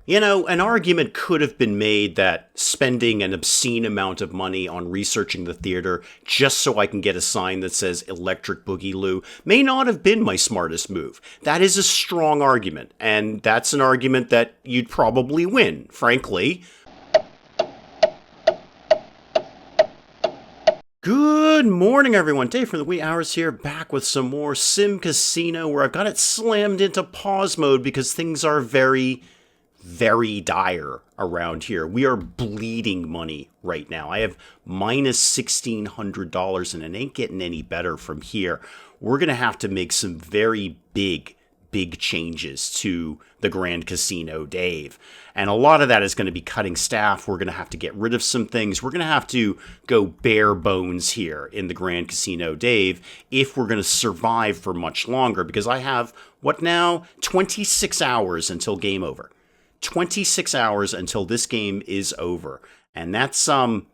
You know, an argument could have been made that spending an obscene amount of money on researching the theater just so I can get a sign that says Electric Boogaloo may not have been my smartest move. That is a strong argument, and that's an argument that you'd probably win, frankly. Good morning, everyone. Dave from the wee hours here, back with some more SimCasino, where I've got it slammed into pause mode because things are very dire around here. We are bleeding money right now. I have minus $1,600 and it ain't getting any better from here. We're going to have to make some very big changes to the Grand Casino, Dave. And a lot of that is going to be cutting staff. We're going to have to get rid of some things. We're going to have to go bare bones here in the Grand Casino, Dave, if we're going to survive for much longer, because I have, what now? 26 hours until game over. 26 hours until this game is over. And that's, that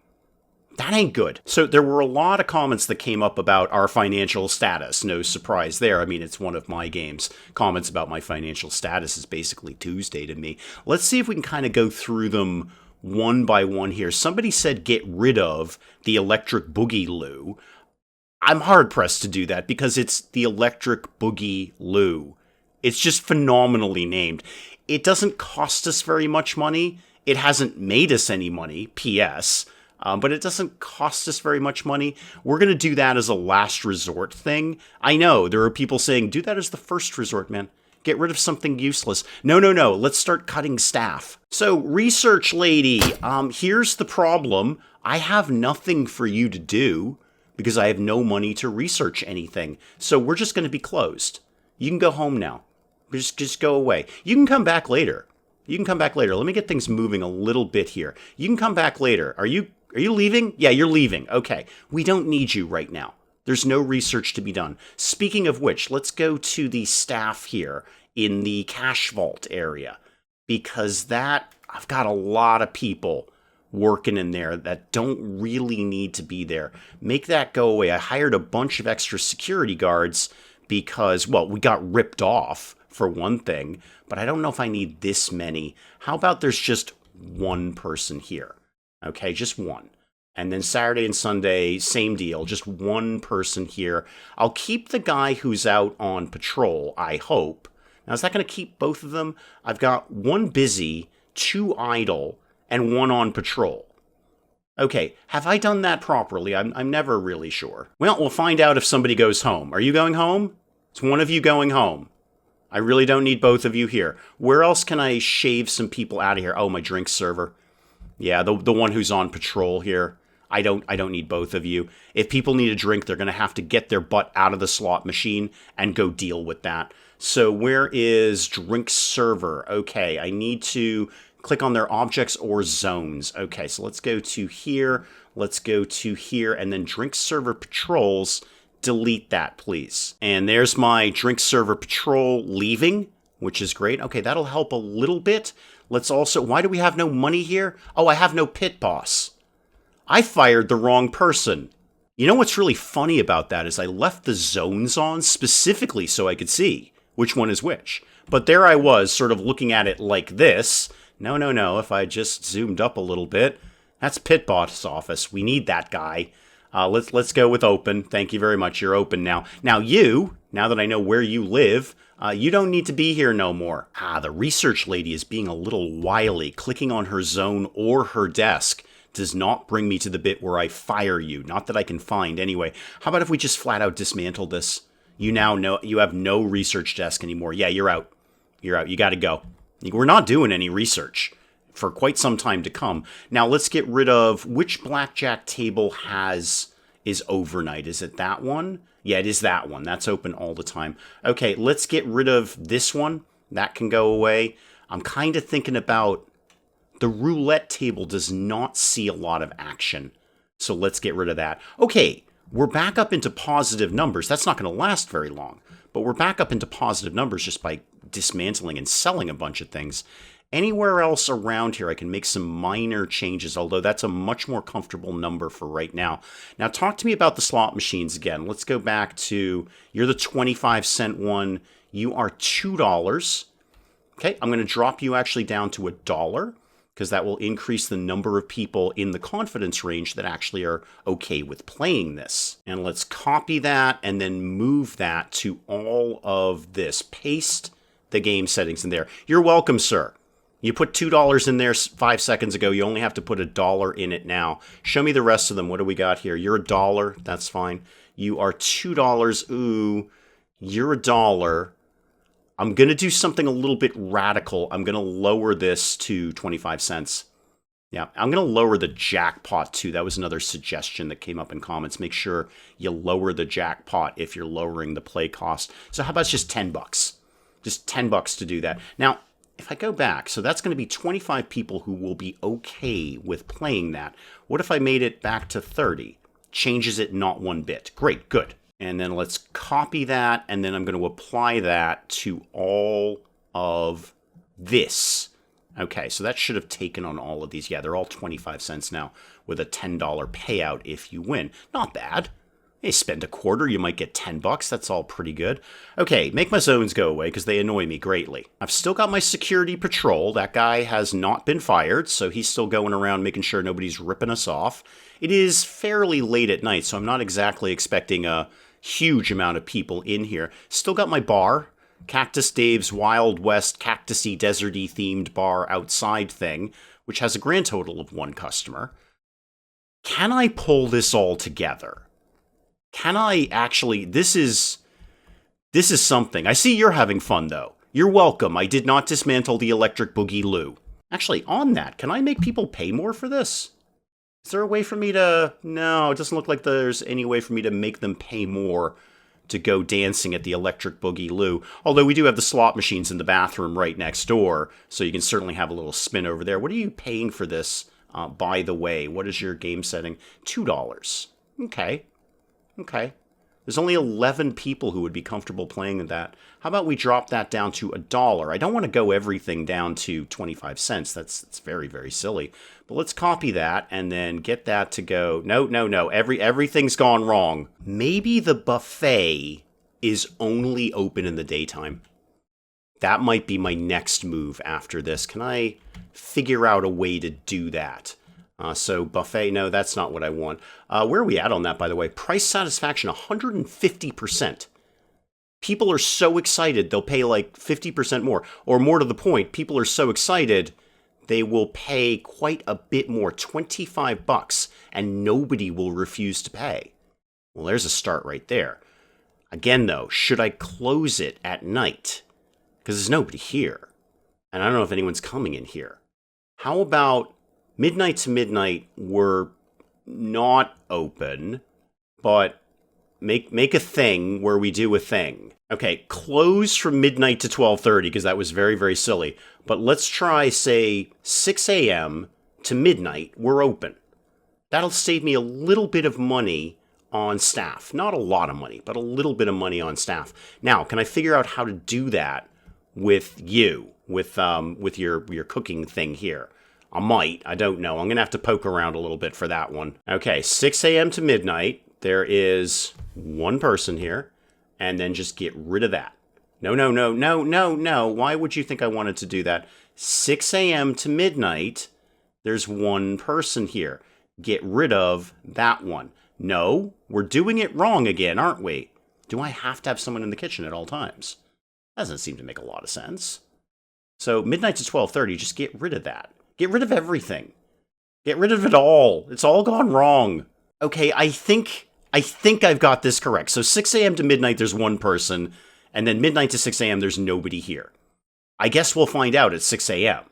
ain't good. So there were a lot of comments that came up about our financial status. No surprise there. I mean, it's one of my games. Comments about my financial status is basically Tuesday to me. Let's see if we can kind of go through them one by one here. Somebody said get rid of the Electric Boogaloo. I'm hard-pressed to do that because it's the Electric Boogaloo. It's just phenomenally named. It doesn't cost us very much money. It hasn't made us any money, P.S., but it doesn't cost us very much money. We're going to do that as a last resort thing. I know, there are people saying, do that as the first resort, man. Get rid of something useless. No. Let's start cutting staff. So, research lady, here's the problem. I have nothing for you to do because I have no money to research anything. So we're just going to be closed. You can go home now. Just go away. You can come back later. Let me get things moving a little bit here. You can come back later. Are you leaving? Yeah, you're leaving. Okay. We don't need you right now. There's no research to be done. Speaking of which, let's go to the staff here in the cash vault area, because I've got a lot of people working in there that don't really need to be there. Make that go away. I hired a bunch of extra security guards because, well, we got ripped off for one thing, but I don't know if I need this many. How about there's just one person here? Okay, just one. And then Saturday and Sunday, same deal, just one person here. I'll keep the guy who's out on patrol, I hope. Now, is that going to keep both of them? I've got one busy, two idle, and one on patrol. Okay, have I done that properly? I'm never really sure. Well, we'll find out if somebody goes home. Are you going home? It's one of you going home. I really don't need both of you here. Where else can I shave some people out of here? Oh, my drink server. Yeah, the one who's on patrol here. I don't need both of you. If people need a drink, they're going to have to get their butt out of the slot machine and go deal with that. So where is drink server? Okay, I need to click on their objects or zones. Okay, so let's go to here. Let's go to here, and then drink server patrols. Delete that, please. And there's my drink server patrol leaving, which is great. Okay, that'll help a little bit. Let's also, why do we have no money here? Oh, I have no pit boss. I fired the wrong person. You know what's really funny about that is I left the zones on specifically so I could see which one is which. But there I was, sort of looking at it like this. No. If I just zoomed up a little bit, that's pit boss office. We need that guy. Let's go with open. Thank you very much. You're open now. Now that I know where you live, you don't need to be here no more. The research lady is being a little wily. Clicking on her zone or her desk does not bring me to the bit where I fire you. Not that I can find anyway. How about if we just flat out dismantle this? You now know you have no research desk anymore. Yeah, you're out. You're out. You got to go. We're not doing any research for quite some time to come. Now let's get rid of which blackjack table is overnight. Is it that one? Yeah, it is that one. That's open all the time. Okay, let's get rid of this one. That can go away. I'm kind of thinking about the roulette table does not see a lot of action. So let's get rid of that. Okay, we're back up into positive numbers. That's not going to last very long, but we're back up into positive numbers just by dismantling and selling a bunch of things. Anywhere else around here, I can make some minor changes, although that's a much more comfortable number for right now. Now, talk to me about the slot machines again. Let's go back to, you're the 25-cent one. You are $2. Okay, I'm going to drop you actually down to $1 because that will increase the number of people in the confidence range that actually are okay with playing this. And let's copy that and then move that to all of this. Paste the game settings in there. You're welcome, sir. You put $2 in there 5 seconds ago. You only have to put $1 in it now. Show me the rest of them. What do we got here? You're $1. That's fine. You are $2. Ooh, you're $1. I'm going to do something a little bit radical. I'm going to lower this to 25 cents. Yeah, I'm going to lower the jackpot too. That was another suggestion that came up in comments. Make sure you lower the jackpot if you're lowering the play cost. So how about just $10? Just $10 to do that. Now, if I go back, so that's going to be 25 people who will be okay with playing that. What if I made it back to 30? Changes it not one bit. Great, good. And then let's copy that, and then I'm going to apply that to all of this. Okay, so that should have taken on all of these. Yeah, they're all 25 cents now with a $10 payout if you win. Not bad. Hey, spend a quarter, you might get $10. That's all pretty good. Okay, make my zones go away because they annoy me greatly. I've still got my security patrol. That guy has not been fired, so he's still going around making sure nobody's ripping us off. It is fairly late at night, so I'm not exactly expecting a huge amount of people in here. Still got my bar, Cactus Dave's Wild West cactusy deserty themed bar outside thing, which has a grand total of 1 customer. Can I pull this all together? Can I actually, this is something. I see you're having fun though. You're welcome. I did not dismantle the electric boogie-loo. Actually, on that, can I make people pay more for this? Is there a way for me to... No, it doesn't look like there's any way for me to make them pay more to go dancing at the electric boogie-loo. Although we do have the slot machines in the bathroom right next door, so you can certainly have a little spin over there. What are you paying for this, by the way? What is your game setting? $2. Okay. Okay. There's only 11 people who would be comfortable playing with that. How about we drop that down to $1? I don't want to go everything down to 25 cents. That's very, very silly. But let's copy that and then get that to go. No. Everything's gone wrong. Maybe the buffet is only open in the daytime. That might be my next move after this. Can I figure out a way to do that? So buffet, no, that's not what I want. Where are we at on that, by the way? Price satisfaction, 150%. People are so excited, they'll pay like 50% more. Or more to the point, people are so excited, they will pay quite a bit more, $25, and nobody will refuse to pay. Well, there's a start right there. Again, though, should I close it at night? Because there's nobody here. And I don't know if anyone's coming in here. How about... midnight to midnight, we're not open, but make a thing where we do a thing. Okay, close from midnight to 12:30, because that was very, very silly. But let's try, say, 6 a.m. to midnight, we're open. That'll save me a little bit of money on staff. Not a lot of money, but a little bit of money on staff. Now, can I figure out how to do that with you, with your cooking thing here? I might. I don't know. I'm going to have to poke around a little bit for that one. Okay, 6 a.m. to midnight. There is 1 person here. And then just get rid of that. No. Why would you think I wanted to do that? 6 a.m. to midnight. There's 1 person here. Get rid of that one. No, we're doing it wrong again, aren't we? Do I have to have someone in the kitchen at all times? Doesn't seem to make a lot of sense. So midnight to 12:30, just get rid of that. Get rid of everything. Get rid of it all. It's all gone wrong. Okay, I think I've got this correct. So 6 a.m. to midnight, there's 1 person. And then midnight to 6 a.m., there's nobody here. I guess we'll find out at 6 a.m.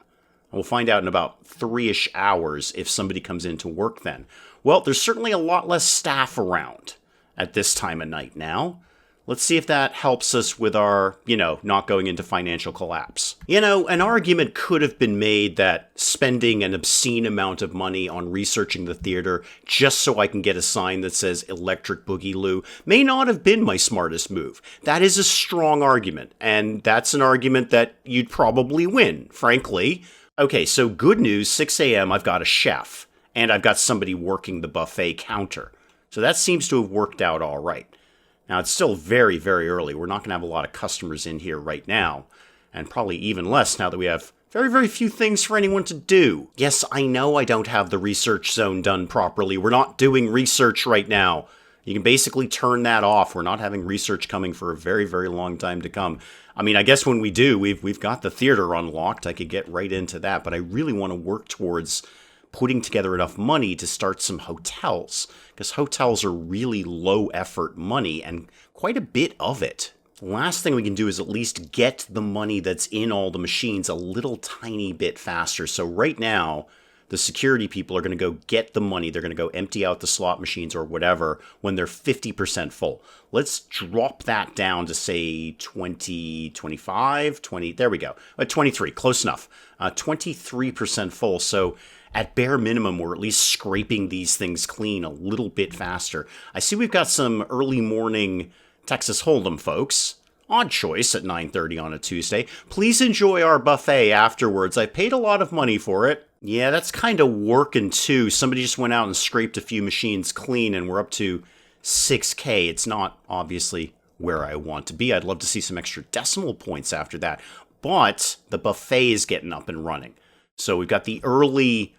We'll find out in about 3-ish hours if somebody comes in to work then. Well, there's certainly a lot less staff around at this time of night now. Let's see if that helps us with our, not going into financial collapse. An argument could have been made that spending an obscene amount of money on researching the theater just so I can get a sign that says Electric Boogie-Loo may not have been my smartest move. That is a strong argument, and that's an argument that you'd probably win, frankly. Okay, so good news, 6 a.m. I've got a chef, and I've got somebody working the buffet counter. So that seems to have worked out all right. Now, it's still very, very early. We're not going to have a lot of customers in here right now. and probably even less now that we have very, very few things for anyone to do. Yes, I know I don't have the research zone done properly. We're not doing research right now. You can basically turn that off. We're not having research coming for a very, very long time to come. I mean, I guess when we do, we've got the theater unlocked. I could get right into that, but I really want to work towards putting together enough money to start some hotels, because hotels are really low effort money and quite a bit of it. The last thing we can do is at least get the money that's in all the machines a little tiny bit faster. So right now, the security people are going to go get the money. They're going to go empty out the slot machines or whatever when they're 50% full. Let's drop that down to, say, 20, 25, 20. There we go. 23, close enough. 23% full. So at bare minimum, we're at least scraping these things clean a little bit faster. I see we've got some early morning Texas Hold'em folks. Odd choice at 9:30 on a Tuesday. Please enjoy our buffet afterwards. I paid a lot of money for it. Yeah, that's kind of working too. Somebody just went out and scraped a few machines clean and we're up to 6K. It's not obviously where I want to be. I'd love to see some extra decimal points after that. But the buffet is getting up and running. So we've got the early,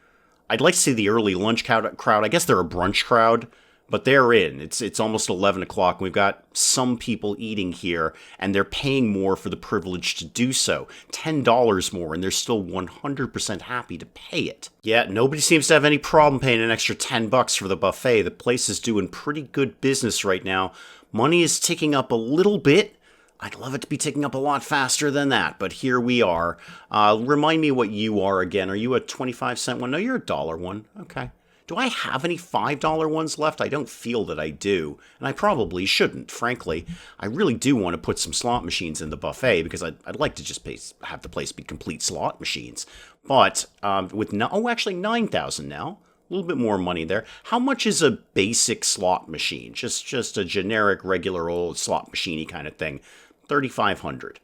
I'd like to see the early lunch crowd. I guess they're a brunch crowd. But they're in. It's almost 11 o'clock. We've got some people eating here, and they're paying more for the privilege to do so. $10 more, and they're still 100% happy to pay it. Yeah, nobody seems to have any problem paying an extra $10 for the buffet. The place is doing pretty good business right now. Money is ticking up a little bit. I'd love it to be ticking up a lot faster than that, but here we are. Remind me what you are again. Are you a 25-cent one? No, you're a $1 one. Okay. Do I have any $5 ones left? I don't feel that I do, and I probably shouldn't, frankly. I really do want to put some slot machines in the buffet because I'd like to just have the place be complete slot machines. But with actually 9,000 now, a little bit more money there. How much is a basic slot machine? Just a generic, regular old slot machiney kind of thing. 3,500.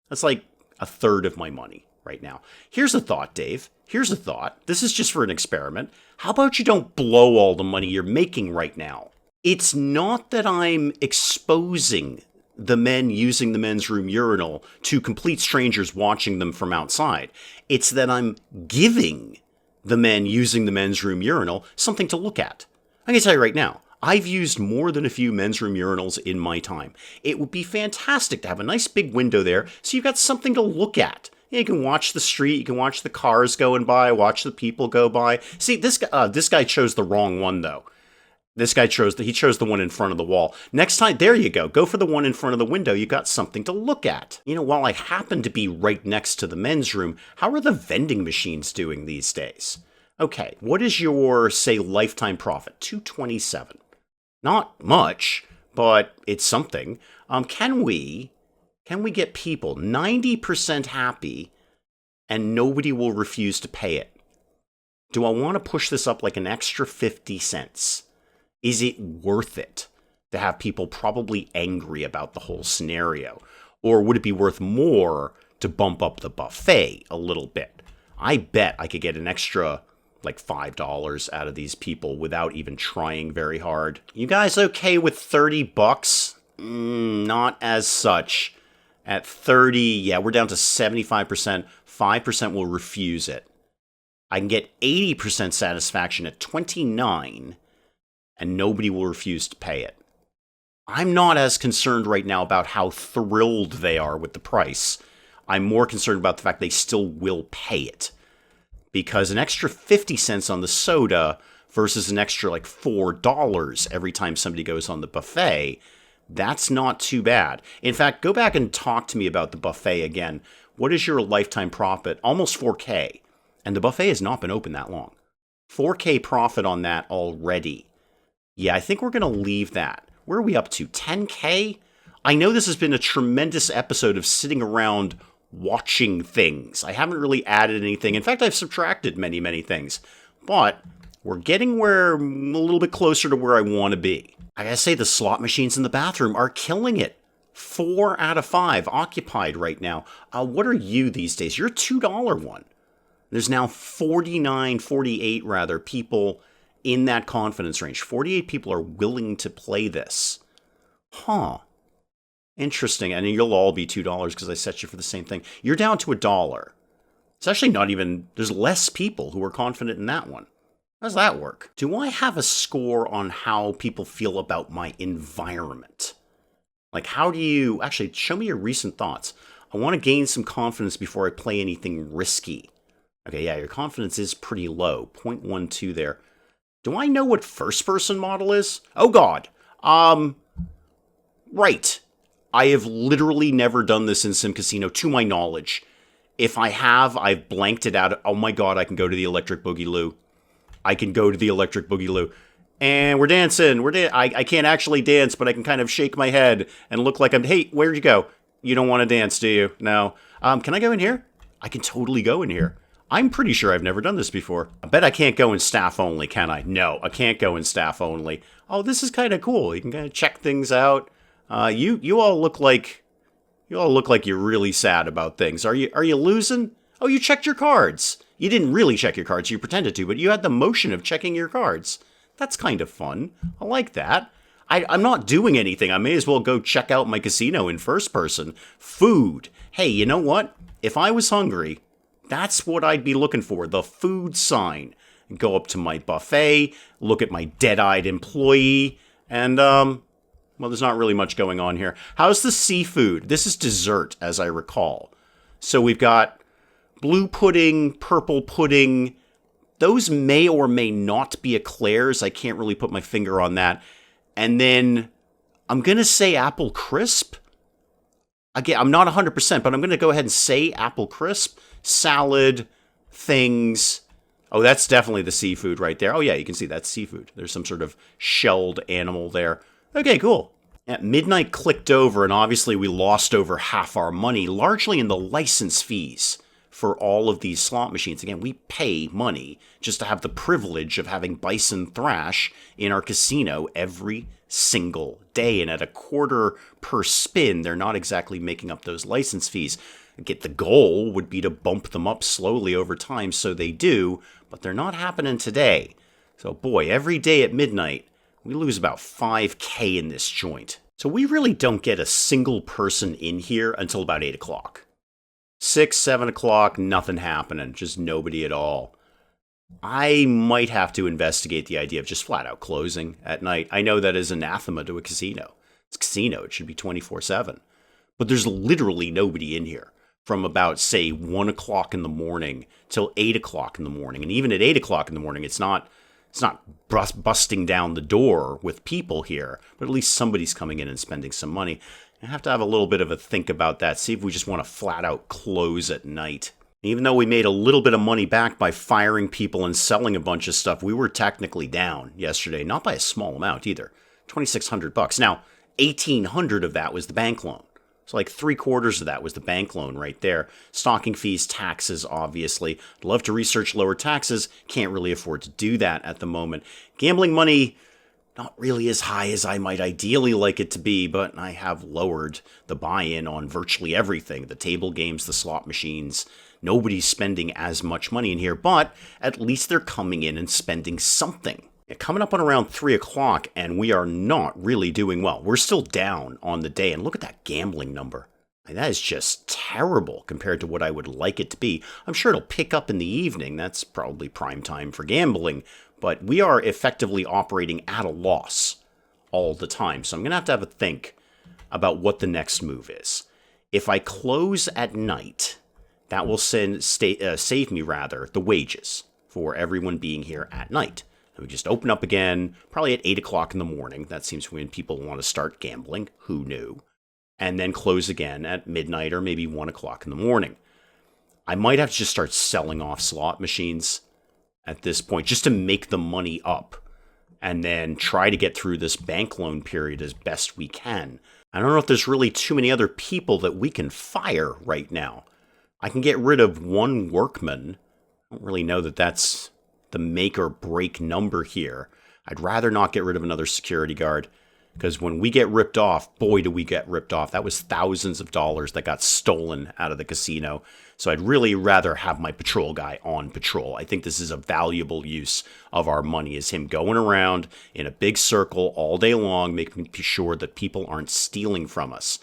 That's like a third of my money right now. Here's a thought, Dave. Here's a thought. This is just for an experiment. How about you don't blow all the money you're making right now? It's not that I'm exposing the men using the men's room urinal to complete strangers watching them from outside. It's that I'm giving the men using the men's room urinal something to look at. I can tell you right now, I've used more than a few men's room urinals in my time. It would be fantastic to have a nice big window there so you've got something to look at. You can watch the street, you can watch the cars going by, watch the people go by. See, this guy chose the wrong one, though. He chose the one in front of the wall. Next time, there you go. Go for the one in front of the window. You got something to look at. You know, while I happen to be right next to the men's room, how are the vending machines doing these days? Okay, what is your, say, lifetime profit? $227. Not much, but it's something. Can we get people 90% happy and nobody will refuse to pay it? Do I want to push this up like an extra 50 cents? Is it worth it to have people probably angry about the whole scenario? Or would it be worth more to bump up the buffet a little bit? I bet I could get an extra like $5 out of these people without even trying very hard. You guys okay with $30? Not as such. At 30, yeah, we're down to 75%. 5% will refuse it. I can get 80% satisfaction at 29, and nobody will refuse to pay it. I'm not as concerned right now about how thrilled they are with the price. I'm more concerned about the fact they still will pay it. Because an extra 50 cents on the soda versus an extra like $4 every time somebody goes on the buffet, that's not too bad. In fact, go back and talk to me about the buffet again. What is your lifetime profit? Almost 4K. And the buffet has not been open that long. 4K profit on that already. Yeah, I think we're going to leave that. Where are we up to? 10K? I know this has been a tremendous episode of sitting around watching things. I haven't really added anything. In fact, I've subtracted many, many things. But we're getting a little bit closer to where I want to be. I gotta say, the slot machines in the bathroom are killing it. 4 out of 5 occupied right now. What are you these days? You're a $2 one. There's now 48 people in that confidence range. 48 people are willing to play this. Huh. Interesting. And you'll all be $2 because I set you for the same thing. You're down to $1. It's actually not even, there's less people who are confident in that one. How does that work? Do I have a score on how people feel about my environment? Like, how do you, actually, show me your recent thoughts. I want to gain some confidence before I play anything risky. Okay, yeah, your confidence is pretty low, 0.12 there. Do I know what first-person model is? Oh, God. Right. I have literally never done this in SimCasino, to my knowledge. If I have, I've blanked it out. Oh, my God, I can go to the Electric Boogaloo. I can go to the Electric Boogaloo. And we're dancing. I can't actually dance, but I can kind of shake my head and look like I'm... Hey, where'd you go? You don't want to dance, do you? No. Can I go in here? I can totally go in here. I'm pretty sure I've never done this before. I bet I can't go in staff only, can I? No, I can't go in staff only. Oh, this is kind of cool. You can kind of check things out. You all look like you're really sad about things. Are you losing? Oh, you checked your cards. You didn't really check your cards. You pretended to, but you had the motion of checking your cards. That's kind of fun. I like that. I'm not doing anything. I may as well go check out my casino in first person. Food. Hey, you know what? If I was hungry, that's what I'd be looking for. The food sign. Go up to my buffet, look at my dead-eyed employee, and, well, there's not really much going on here. How's the seafood? This is dessert, as I recall. So we've got blue pudding, purple pudding. Those may or may not be eclairs. I can't really put my finger on that. And then I'm going to say apple crisp. Again, I'm not 100%, but I'm going to go ahead and say apple crisp. Salad, things. Oh, that's definitely the seafood right there. Oh, yeah, you can see that's seafood. There's some sort of shelled animal there. Okay, cool. At midnight clicked over, and obviously we lost over half our money, largely in the license fees for all of these slot machines. Again, we pay money just to have the privilege of having Bison Thrash in our casino every single day. And at $0.25 per spin, they're not exactly making up those license fees. The goal would be to bump them up slowly over time, so they do, but they're not happening today. So boy, every day at midnight, we lose about $5K in this joint. So we really don't get a single person in here until about 8 o'clock. 6, 7 o'clock, nothing happening, just nobody at all. I might have to investigate the idea of just flat out closing at night. I know that is anathema to a casino. It's a casino, it should be 24/7. But there's literally nobody in here from about, say, 1 o'clock in the morning till 8 o'clock in the morning. And even at 8 o'clock in the morning, it's not busting down the door with people here, but at least somebody's coming in and spending some money. I have to have a little bit of a think about that, see if we just want to flat out close at night. Even though we made a little bit of money back by firing people and selling a bunch of stuff, we were technically down yesterday, not by a small amount either. $2,600. Now, $1,800 of that was the bank loan. So like 3/4 of that was the bank loan right there. Stocking fees, taxes, obviously. I'd love to research lower taxes. Can't really afford to do that at the moment. Gambling money, not really as high as I might ideally like it to be, but I have lowered the buy-in on virtually everything. The table games, the slot machines. Nobody's spending as much money in here, but at least they're coming in and spending something. Coming up on around 3 o'clock, and we are not really doing well. We're still down on the day, and look at that gambling number. And that is just terrible compared to what I would like it to be. I'm sure it'll pick up in the evening. That's probably prime time for gambling, but we are effectively operating at a loss all the time. So I'm going to have a think about what the next move is. If I close at night, that will save me the wages for everyone being here at night. We just open up again, probably at 8 o'clock in the morning. That seems when people want to start gambling. Who knew? And then close again at midnight or maybe 1 o'clock in the morning. I might have to just start selling off slot machines at this point just to make the money up and then try to get through this bank loan period as best we can. I don't know if there's really too many other people that we can fire right now. I can get rid of one workman. I don't really know that that's the make or break number here. I'd rather not get rid of another security guard because when we get ripped off, boy, do we get ripped off. That was thousands of dollars that got stolen out of the casino. So I'd really rather have my patrol guy on patrol. I think this is a valuable use of our money, is him going around in a big circle all day long, making sure that people aren't stealing from us.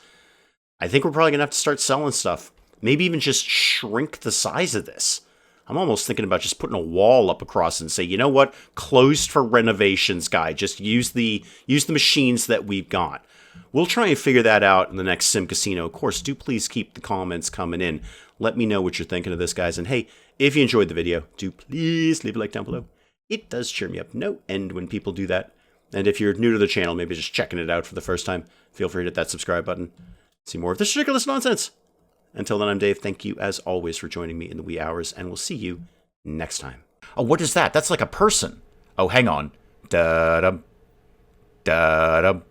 I think we're probably going to have to start selling stuff. Maybe even just shrink the size of this. I'm almost thinking about just putting a wall up across and say, you know what? Closed for renovations, guy. Just use the machines that we've got. We'll try and figure that out in the next SimCasino. Of course, do please keep the comments coming in. Let me know what you're thinking of this, guys. And hey, if you enjoyed the video, do please leave a like down below. It does cheer me up no end when people do that. And if you're new to the channel, maybe just checking it out for the first time, feel free to hit that subscribe button. See more of this ridiculous nonsense. Until then, I'm Dave. Thank you, as always, for joining me in the wee hours, and we'll see you next time. Oh, what is that? That's like a person. Oh, hang on. Da-dum. Da-dum.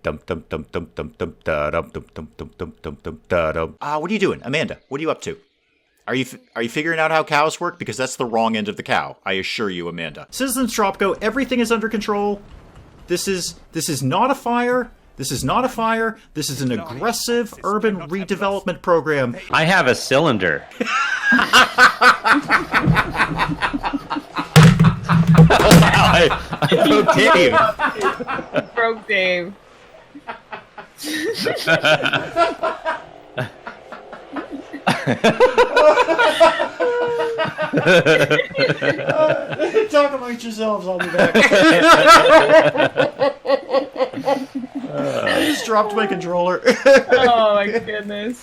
Dum-dum-dum-dum-dum-dum. Da-dum-dum-dum-dum-dum-dum-dum. Da-dum. What are you doing? Amanda, what are you up to? Are you figuring out how cows work? Because that's the wrong end of the cow. I assure you, Amanda. Citizens Tropco, everything is under control. This is not a fire. This is not a fire. This is an aggressive urban redevelopment program. I have a cylinder. I broke Dave. Talk amongst yourselves, I'll be back. I just dropped my controller. Oh my goodness.